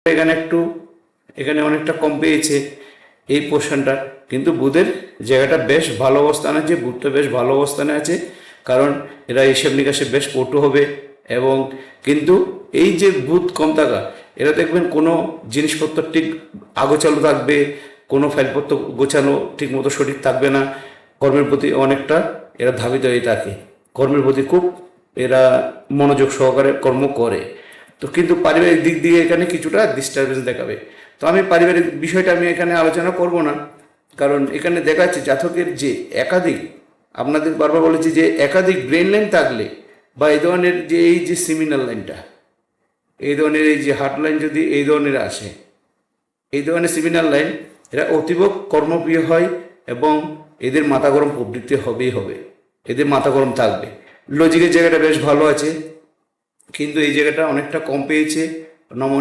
এখানে অনেকটা কম পেয়েছে এই পোর্শনটা, কিন্তু বুধের জায়গাটা বেশ ভালো অবস্থানে আছে, বুধটা বেশ ভালো অবস্থানে আছে, কারণ এরা হিসাব নিকাশে বেশ পটু হবে। এবং কিন্তু এই যে বুধ কম থাকা, এরা দেখবেন কোনো জিনিসপত্র ঠিক আগোছালো থাকবে, কোনো ফাইলপত্র গোছানো ঠিক মতো সঠিক থাকবে না, কর্মের প্রতি অনেকটা এরা ধাবিত হয়ে থাকে, কর্মের প্রতি খুব এরা মনোযোগ সহকারে কর্ম করে। তো কিন্তু পারিবারিক দিক দিয়ে এখানে কিছুটা ডিস্টারবেন্স দেখাবে। তো আমি পারিবারিক বিষয়টা আমি এখানে আলোচনা করব না, কারণ এখানে দেখা যাচ্ছে জাতকের যে একাধিক, আপনাদের বারবার বলেছি যে একাধিক ব্রেন লাইন থাকলে বা এই ধরনের যে এই যে সিমিনাল লাইনটা, এই ধরনের এই যে হার্ট লাইন যদি এই ধরনের আসে, এই ধরনের সিমিনাল লাইন, এরা অতীব কর্মপ্রিয় হয় এবং এদের মাথা গরম প্রবৃত্তি হবেই হবে, এদের মাথা গরম থাকবে। লজিকের জায়গাটা বেশ ভালো আছে, কিন্তু এই জায়গাটা অনেকটা কম পেয়েছে। নমনীয়